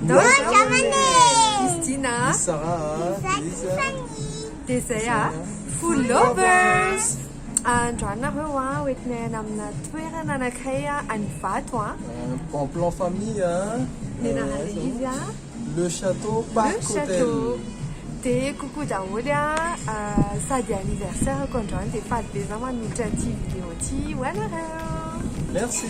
Christina, dia zay food lovers. Androanareo hoentinay amina toerana anankiray any Vato en plan famille ny anarana izy le château Parc Hotel. Dia coucou daholo sady anniversaire ko androany dia faly be za manolitra ty vidéo ty ho anareo. Merci.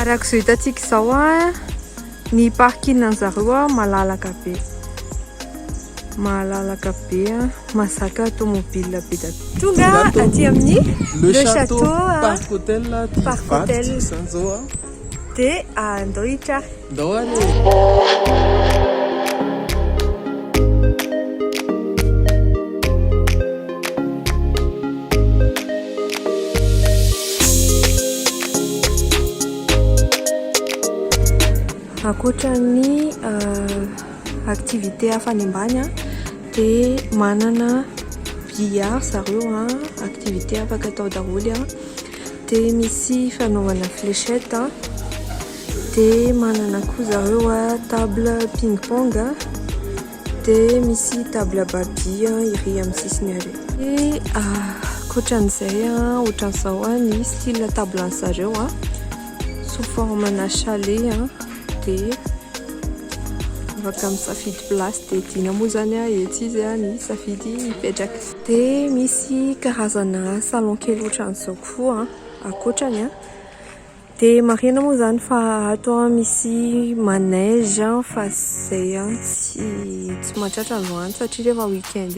Araka izao hitantsika izao ny parking an'zareo malalaka be mahazaka tomobile be da tonga aty amin'ny le château Parc Hotel zany zao dia andao hitra ndao any. Akoatran'ny activité hafa any ambany dia manana billard zareo activité afaka atao daholo dia misy fanaovana fléchette dia manana koa zareo table ping pong dia misy table baby iry amin'ny sisiny ary. Dia akoatran'izay ohatran'izao ny style table an'zareo sous forme-na chalet dia afaka misafidy place dia dina moa zany etsy izy ny safidy mipetraka. Dia misy karazana salon kely ohatran'izao koa akoatrany dia marina moa zany fa ato misy manège fa zay tsy mahatratra androany satria rehefa weekend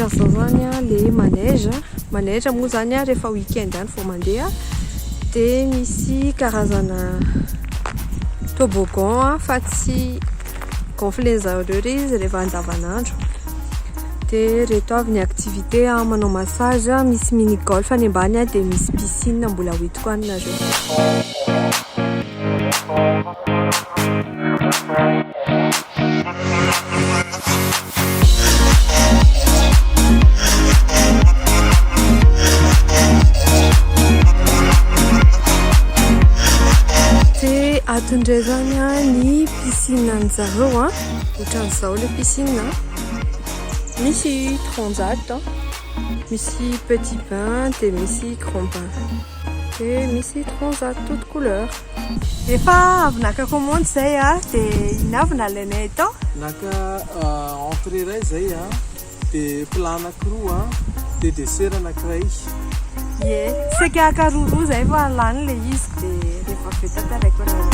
ohatran'izao zany le manège moa zany rehefa weekend any vao mandeha. Dia misy karazana toboggan fa tsy gonfle zareo izy rehefa andavanandro. Dia reto avy ny activité manao massage, misy mini golf any ambany dia misy piscine mbola hoentiko any nareo. Atondray zany ny piscine an'zareo ohatran'izao le piscine misy transat misy petit bain dia misy grand bain dia misy transat toute couleur. Efa avy naka commande zay dia inavy nalainay atao naka entrée iray zay dia plat anankiroa dia dessert anankiray. Saika akaroaroa zay fa lany le izy dia rehefa vita taraiko anareo.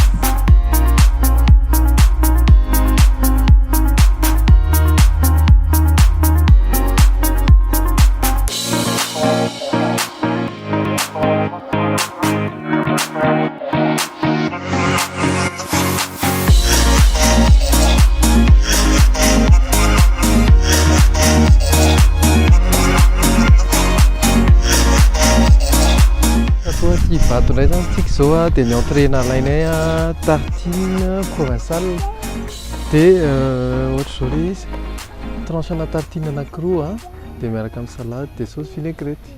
Vato indray zany tsika zao dia ny entrée nalainay tartine provençale dia ohatra zao le izy tranche-na tartine anankiroa dia miaraka amin'ny salade dia sauce vinaigrette.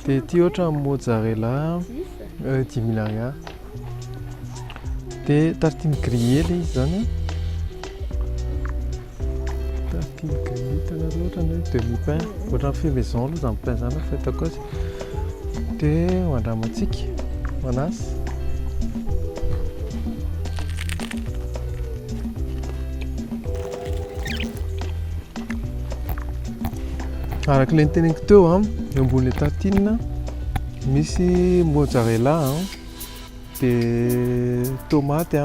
Dia ity ohatra mozzarella 10 000 ariary dia tartine grillée le izy zany tartine grillée tanareo ohatrany demi-pain ohatra ny ferraison aloha zany pain zany fahitako azy. Dia hoandramantsika manasy araka ilay niteneniko teo eo ambon'ilay tartine misy mozzarella dia tomate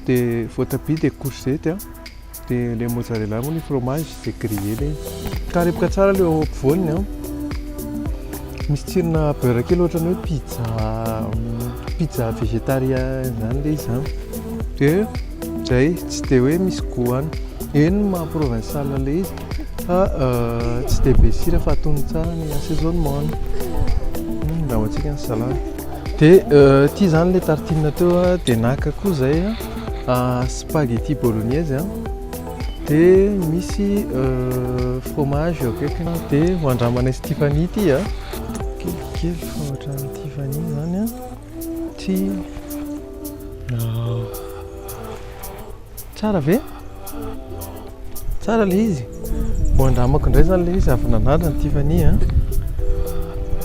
dia voatabia dia courgette dia ilay mozzarella moa ny fromage dia grillé ilay ka repoka tsara ilay ampovoaniny misy tsirona beurre kely ohatrany hoe pizza végétarien zany le izy dia zay tsy dia hoe misy goany eny maha-provincial le izy fa tsy dia be sira fa atony tsara ny assaisonnement andrahoantsika ny salady dia ity zany le tartine teo dia naka koa zay spaghetti bolognaise dia misy fromage eo akaikiny dia hoandramanay Stéphanie ity kelikely fa ohatran'ny Tiffany zany ty tsara ve? Tsara le izy mbo andramako indray zany le izy avy nanarina ny Tiffany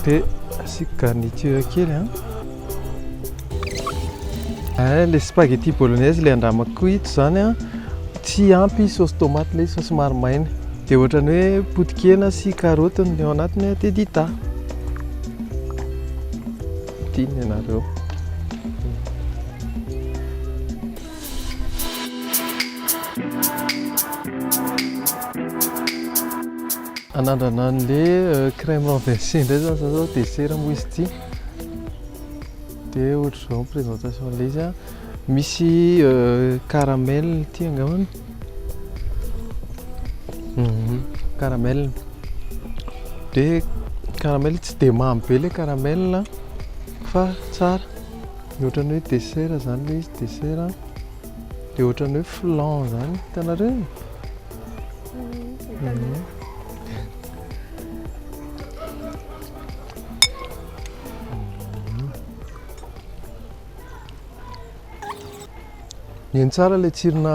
dia asiako garniture kely le spaghetti bolognaise le andramako koa ito zany tsy ampy sauce tomate le izy fa somary maina dia ohatrany hoe potikena sy karoty no ao anatiny dia dita tiany ianareo anandrana an'le crème renversée indray zany zao dessert moa izy ity dia ohatr'izao présentation le izy misy caramel ity angambany caramel dia caramel tsy dia mamy be le caramel fa tsara ohatrany hoe dessert zany le izy dessert dia ohatrany hoe flan zany hitanareo eny tsara le tsirona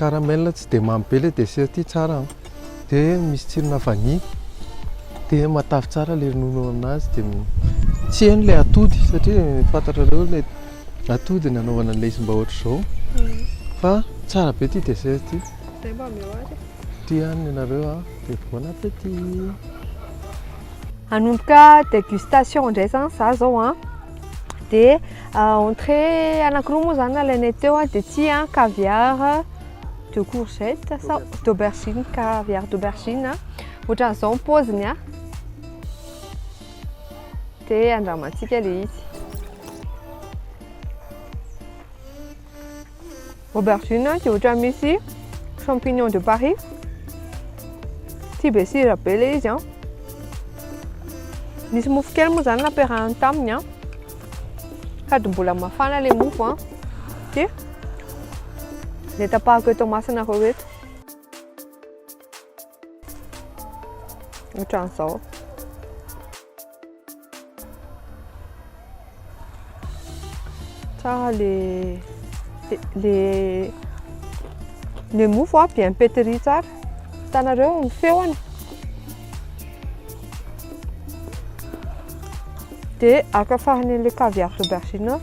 caramel tsy dia mamy be le dessert ity tsara dia misy tsirona vanille dia matavy tsara le ronono aminazy dia tsy eny le atody satria fantatrareo le atody ny anaovana an'ilay izy mba ohatr'izao fa tsara be ity dessert ity ty any ianareo dia bon appétit hanomboka dégustation indray zany za zao dia entrée anankiroa moa zany nalainay teo dia ty caviar de courgette sa d'aubergine caviar d'aubergine ohatran'izao ny paoziny dia andramantsika le izy aubergine dia ohatra misy champignon de Paris ty be sira be le izy misy mofo kely moa zany nampiarahany taminy sady mbola mafana le mofo dia le tapahako eto masonareo eto ohatran'izao tsara le mofo bien pétri tsara hitanareo ny feony dia akafarany le caviar d'aubergine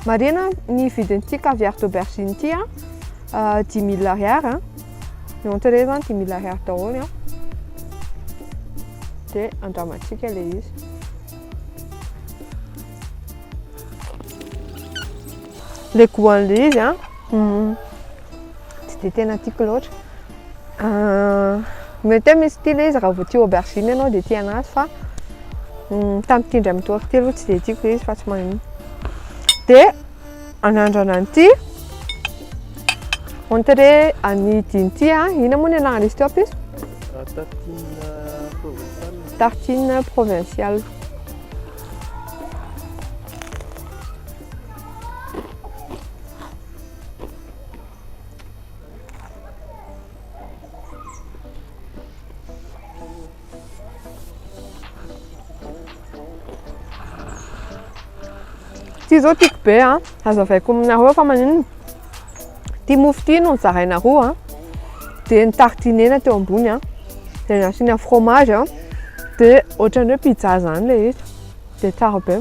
marina ny vidin'ity caviar d'aubergine ity 10 000 ariary ny entrée zany 10 000 ariary daholo dia andramantsika le izy le goût-an'le izy tsy dia tena tiako loatra mety hoe misy ty le izy raha vao tia aubergine ianao dia tia anazy fa tamin'ity indray mitoaka ty aloha tsy dia tiako izy fa tsy magnino dia anandrana an'ity entrée anidiny ity ina moa ny anaran'izy teo ampiso tartine provinciale ty zao tiako be azavaiko aminareo fa maninona ty mofo ty no nizarainareo dia ny tartine ena teo ambony dia nasiana fromage dia ohatrany hoe pizza zany le izy dia tsara be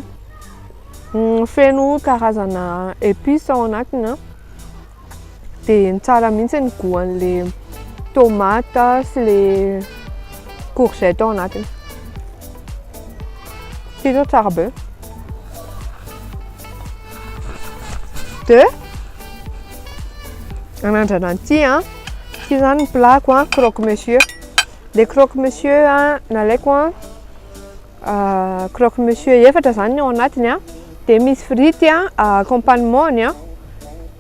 feno karazana épice ao anatiny dia ny tsara mihitsy ny goût an'le tomate sy le courgette ao anatiny ty zao tsara be dia anandrana an'ity ty zany ny plako croque monsieur le croque monsieur nalaiko croque monsieur efatra zany ao anatiny a, dia misy frity a, accompagnement a,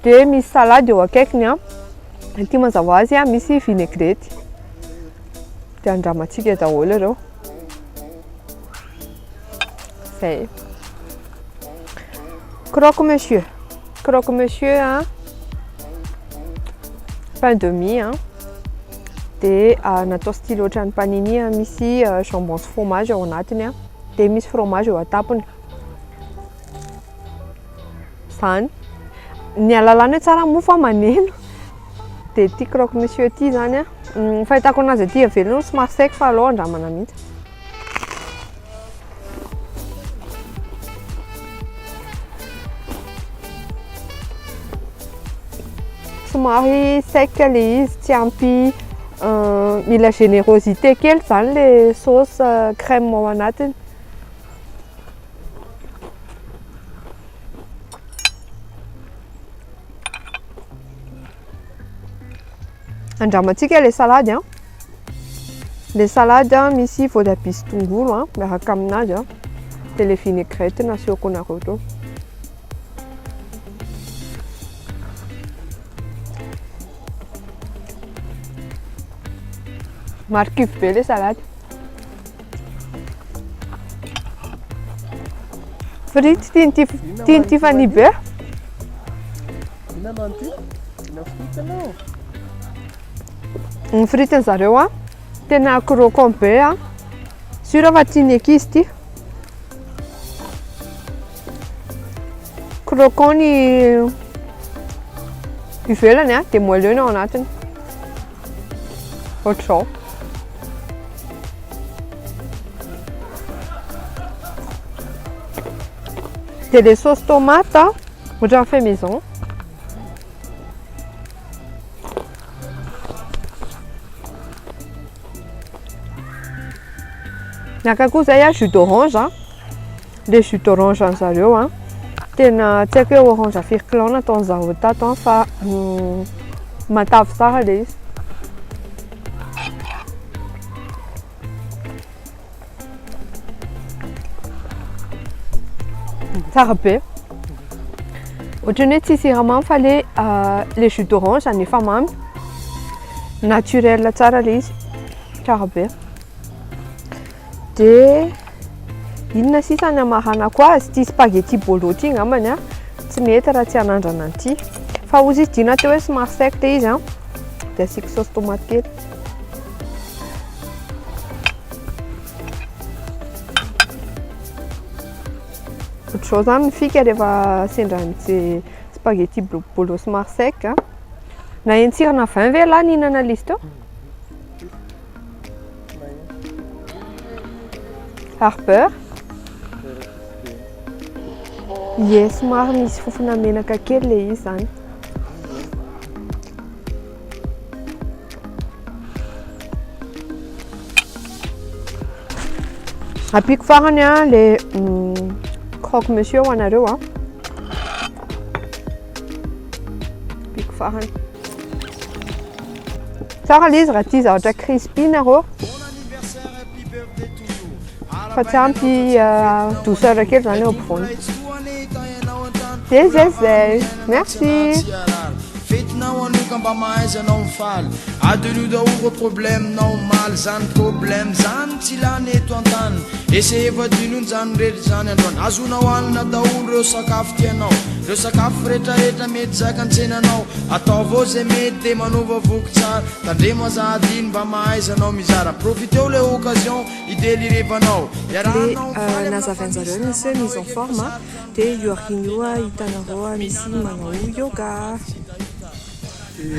dia misy salady eo akaikiny a. Ity mazava azy a misy vinaigrety. Dia andramantsika daholo ireo. Zay. Croque monsieur. Croque monsieur a pain de mie a. Dia natao style ohatran'ny panini a, misy jambon sy fromage ao anatiny a. Dia misy fromage eo atapony. Zany. Ny alalana tsara mofo a maneno. Dia ity croque monsieur ity zany a, fahitako anazy aty avelany somary saika fa aleo andramana mihitsy. Somary saika le izy, tsy ampy, mila générosité kely zany le sauce crème ao anatiny. Andramantsika le salady a. Le salady a misy voatabia sy tongolo a miaraka aminazy a. Dia le vinaigrette nasiako nareo teo. Marikivy be le salady. Frity tian'ity Fanny be. Inona an'ity? Ina frity anao? Ny fritin zareo a tena croquant be a. Sura fa tiany ankizy ity. Croquant ny ivelany a, dia moelleux ao anatiny. Ohatr'izao. Dia le sauce tomate a, ohatran'ny fait maison. Naka koa zay a jus d'orange a. Le jus d'orange an'zareo a. Tena tsy haiko hoe orange firclan nataon'zareo tato fa matavy tsara le izy. Tsara be. Ohatrany hoe tsy siramamy fa le jus d'orange nefa mamy. Naturel tsara le izy. Tsara be. Dia inona sisa ny amaranako azy, ity spaghetti bolo ity angambany a, tsy mety raha tsy hanandrana an'ity. Fa ozy izy dina teo hoe somary saika le izy a, dia asiako sauce tomate kely. Ohatr'izao zany ny fika rehefa sendra ny spaghetti bolo somary saika. Na entsirana 20 ve lahy nihinana l'izy teo? Harper. Yes, somary misy fofona menaka kely le izy zany. Apiako farany a le croque monsieur ho anareo a. Apiako farany. Tsara le izy raha tia zavatra crispy nareo. Fa tsy ampy douceur kely zany eo ampovoany. Dia zay. Merci. Fetinao anoka mba mahaizanao mifaly adinio daholo probleminao maly zany problème zany tsy lany eto an-tany esefa dinony zany rehetra zany androany azonao hanina daholo reo sakafo tianao reo sakafo rehetrarehetra mety zakan-tsenanao ataovao zay mety dia manova voky tsara tandrema zahadiny mba mahaizanao mizara profiteo le occasion idélirevanao le nazavain'zareo misy hoe mise en forme dia io ariny io a hitanareo misy manao yoga.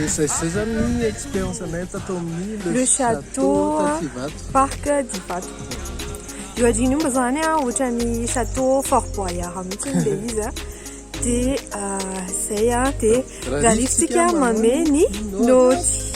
Zay zany expérience anay tato amin'ny le château parc Divato. Io ariny io mba zany a ohatran'ny château Fort Boyard mihitsy le izy a. Dia zay a dia raha rivotsika mameny nôty.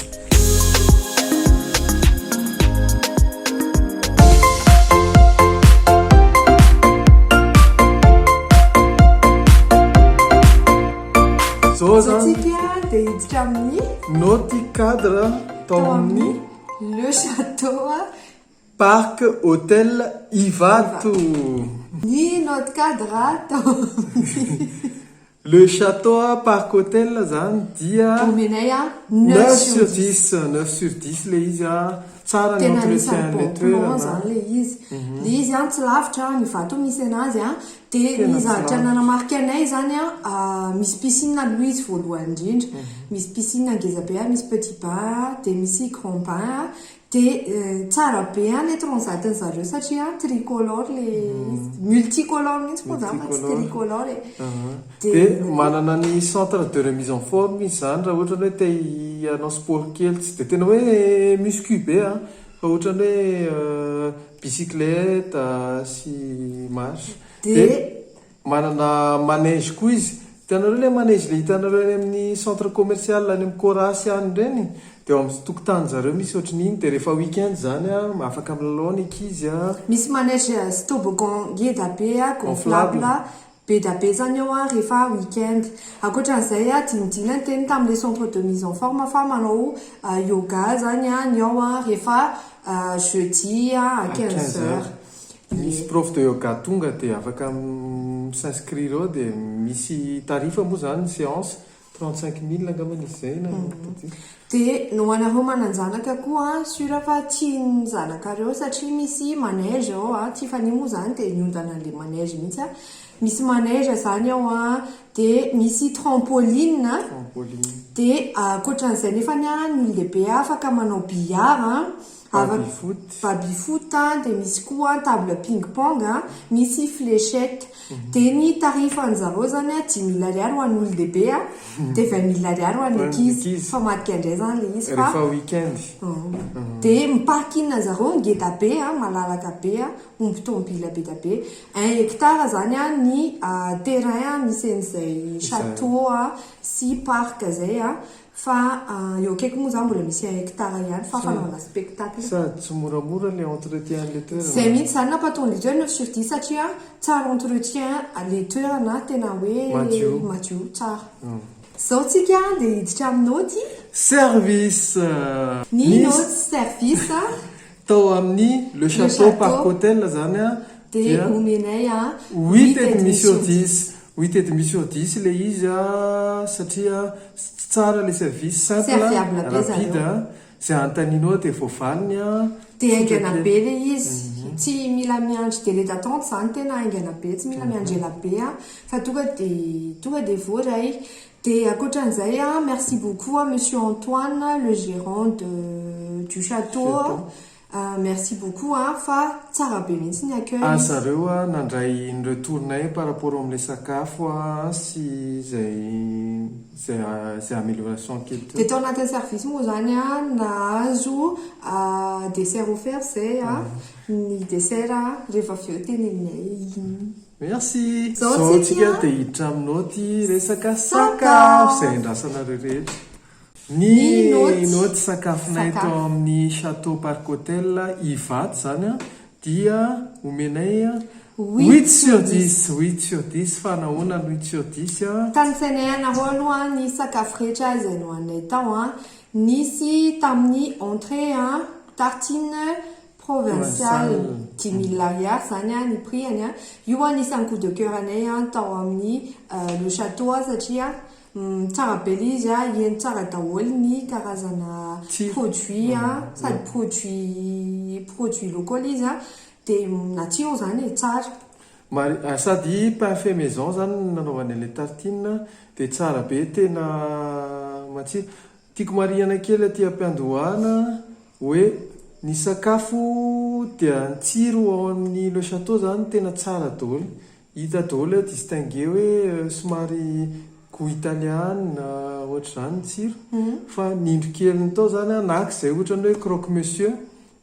Zatsika dia hiditra amin'ny nôty cadre tao amin'ny le château parc hôtel Ivato. Ny notre cadre Le château parc hôtel zany dia omenay a 9 sur 10 9 sur 10 le izy a tsara ny tena entretien anisan'ny le bon plan toerana zany le izy le izy a tsy lavitra ny vato misy anazy a dia Tena ny tsy zavatra lavitra. nanamarika anay zany a misy piscine aloha izy voalohany indrindra misy piscine ngeza be a misy petit bain dia misy grand bain a dia tsara be a ny transatiny zareo satria tricolore le multicolore mihitsy moa zany fa tsy tricolore dia manana ny centre de remise en forme izy zany raha ohatra hoe te hanao sport kely tsy dia tena hoe muscu be a fa ohatrany hoe bicyclette sy marche dia manana manège koa izy hitanareo le manège le hitanareo any amin'ny centre commercial any amin'ny Corasy any reny dia amin'ny tokotany zareo misy ohatran'iny dia rehefa weekend zany a afaka milalao ny ankizy a misy manège toboggan ngeda be a gonflable be da be zany ao a rehefa weekend ankoatran'izay a dinidina ny teny tamin'le centre de mise en forme fa manao yoga zany a ny ao a rehefa jeudi a 15 heures misy prof de yoga tonga dia afaka s'inscrire ao dia misy tarifa moa zany séance 35 000 angambany izy zay na dia no anareo mananjanaka koa sura fa tiany zanakareo satria misy manège ao a tiafany moa zany dia niondana an'le manège mihitsy a misy manège zany ao a dia misy trampoline dia ankoatran'izay nefany a ny olon-dehibe afaka manao billard baby foot dia misy koa table ping pong misy fléchette dia ny tarifan'zareo zany a 10 000 ariary ho an'ny olon-dehibe a dia 20 000 ariary ho an'ny ankizy fa madika indray zany le izy fa rehefa weekend dia miparkina zareo ngeda be a malalaka be a omby-tômobila be da be 1 hectare zany a ny terrain a misy an'izay château a sy parc zay a fa eo akaiky moa zany mbola misy 1 hectare ihany fa fanaovana spectacle sady tsy moramora le entretien le toerana zay mihitsy zany nampatonga izy hoe 9 sur 10 satria tsara entretien le toerana tena hoe madio tsara zao tsika dia hiditra amin'nôty service ny nôty service tao amin'ny le château parc hôtel zany a dia omenay a 8,5 sur 10 8,5 sur 10 le izy a satria tsara le service simple rapide zay antaninao dia voavaliny a dia aingana be le izy tsy mila miandry délai d'attente zany tena aingana be tsy mila miandry ela be a fa tonga dia voaray dia ankoatran'izay a merci beaucoup à monsieur Antoine le gérant du château merci beaucoup fa tsara be mihitsy ny accueil zareo a nandray ny retournay par rapport amin'ilay sakafo a sy zay amélioration kely dia tao anatin'ny service moa zany a nahazo dessert offert zay a ny dessert rehefa avy eo teneninay merci zao tsika dia hiditra amin'nôty resaka sakafo zay andrasanareo rehetra ny nôty sakafonay tao amin'ny château parc hôtel Ivato zany a dia omenay 8 sur 10 8 sur 10 fa nahoana ny 8 sur 10 a tanisainay anareo aloha ny sakafo rehetra izay no anay tao a nisy tamin'ny entrée a tartine provinciale 10 000 ariary zany a ny prix-any a io a nisy coup de cœur anay a tao amin'ny le château a satria tsara be le izy a eny tsara daholo ny karazana produit a sady produit local izy a dia nature zany tsara sady pain fait maison zany nanaovany le tartine dia tsara be tena matsiro tiako mariana kely aty ampiandohana hoe ny sakafo dia ntsiro ao amin'ny le château zany tena tsara daholo hita daholo distingue hoe somary goût italien ohatra zany tsiro fa nindro keliny tao zany a naky izay ohatrany hoe croque monsieur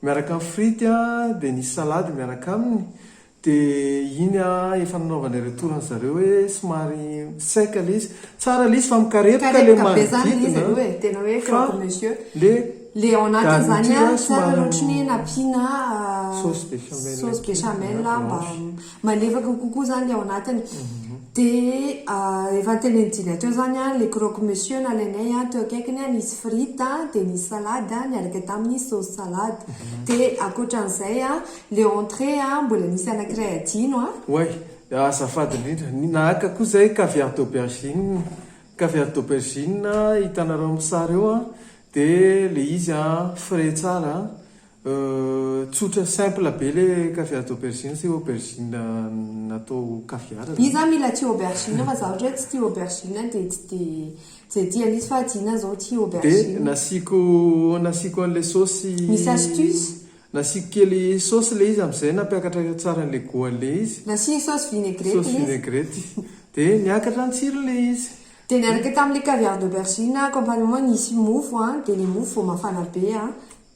miaraka amin'ny frity a dia nisy salady miaraka aminy dia iny a efa nanaovana retourny zareo hoe somary sec le izy tsara le izy fa mikarepoka le manodidina tena hoe croque monsieur le ao anatiny zany a tsara loatra ny napina sauce béchamel mba malefaka kokoa zany le ao anatiny dia efa tenenidina teo zany a le croque monsieur nalainay a teo akaikiny a nisy frite dia nisy salade niaraka tamin'ny sauce salade dia akoatran'izay a le entrée a mbola nisy anankiray adino a oay azafady indrindra nahaka koa zay caviar d'aubergine hitanareo amin'ny sary eo a dia le izy a frais tsara tsotra simple be le caviar d'aubergine sy aubergine natao caviar izy a mila tia aubergine fa za ohatra hoe tsy tia aubergine dia tsy tia izy fa adina zao tia aubergine dia nasiko an'le saosy misy astuce nasiko kely saosy le izy amin'izay nampiakatra tsara an'le goan'le izy nasi sauce vinaigrette dia niakatra ny tsiro le izy dia niaraka tamin'le caviar d'aubergine accompagnement nisy mofo a dia le mofo vao mafana be a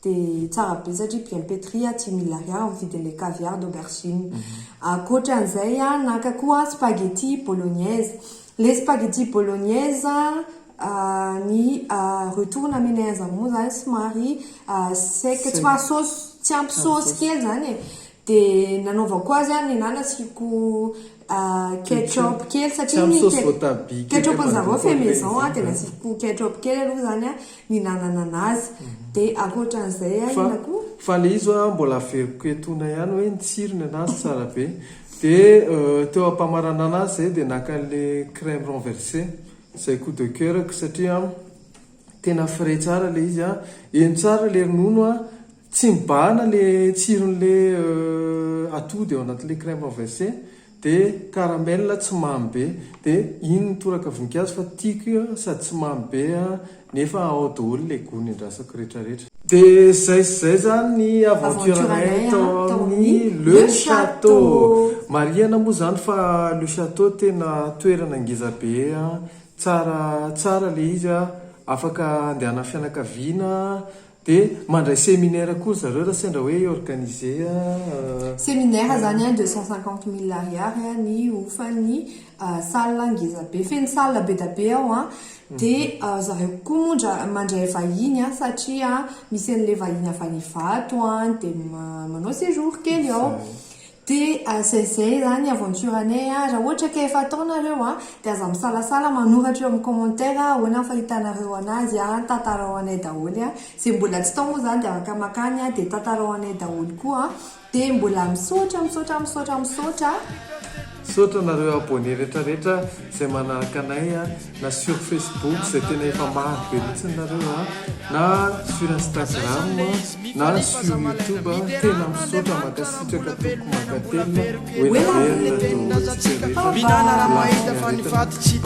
dia tsara be satria bien pétri tsy mila riara mividin'le caviar d'aubergine akoatran'izay a naka koa spaghetti bolognaise le spaghetti bolognaise ny retour namenay azy moa zany somary sec tsy fa sauce tsy ampy sauce kely zany e dia nanaovako azy a ny nanasiko ketchup kely satria ketchup an'zareo fait maison a dia nasiko ketchup kely aloha zany a ny nanana anazy dia akoatran'izay a ina koa fa le izy a mbola averiko etona ihany hoe ny tsirony anazy tsara be dia teo ampamarana anazy zay dia naka an'le crème renversée zay coup de cœur satria tena frais tsara le izy a eny tsara le ronono a tsy mibahana le tsiron'le atody eo anatin'le crème renversée dia caramel tsy mamy be dia iny nitoraka voninkazo fa tiako sady tsy mamy be a nefa ao daholo le gony andrasako rehetrarehetra dia zay zany ny aventurenay tao amin'ny le château mariana moa zany fa le château tena toerana ngeza be a tsara le izy a afaka andehana fianakaviana dia mandray séminaire koa zareo raha sendra hoe organiser séminaire zany a 250 000 ariary ny ofan'ny salle ngeza be feny salle be da be ao a dia zareo koa mandray vahiny a satria misy an'le vahiny avy any vato a dia manao séjour kely ao dia zay zany aventure anay a raha ohatra ka efa ataonareo a dia aza misalasala manoratra eo amin'ny commentaire ahoana fahitanareo anazy a tantarao anay daholo a zay mbola tsy tao moa zany dia afaka makany a dia tantarao anay daholo koa dia mbola misaotra saotra nareo abonné rehetrarehetra izay manaraka anay a na sur Facebook zay tena efa maro be mihitsy nareo a na sur Instagram na sur YouTube tena misaotra makasitraka toko makatelina minana raha mahita fa nifaty tsy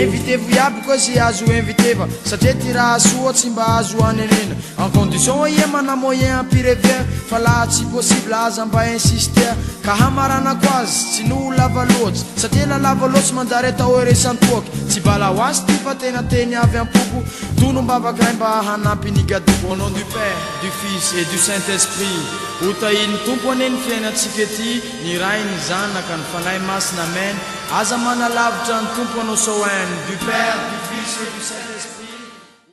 invité-vo iaby koa zay azo invité-va satria ty raha soa tsy mba azo anenena en condition hoe ia mana moyen ampirevien fa laha tsy possible aza mba insister ka hamaranako azy tsy no lava loatsy satria la lava loatsy manjary atao hoe resantoaky tsy bala ho azy ty fa tena teny avy ampoko tonom-bavakiray mba hanampy ny gadoko au nom du Père, du Fils et du Saint-Esprit hotahiny tompo aneny fiainatsika ty ny ray ny zanaka ny fanahy masina amen aza manalavitra ny tompo anao soen du Père, du Fils et du Saint-Esprit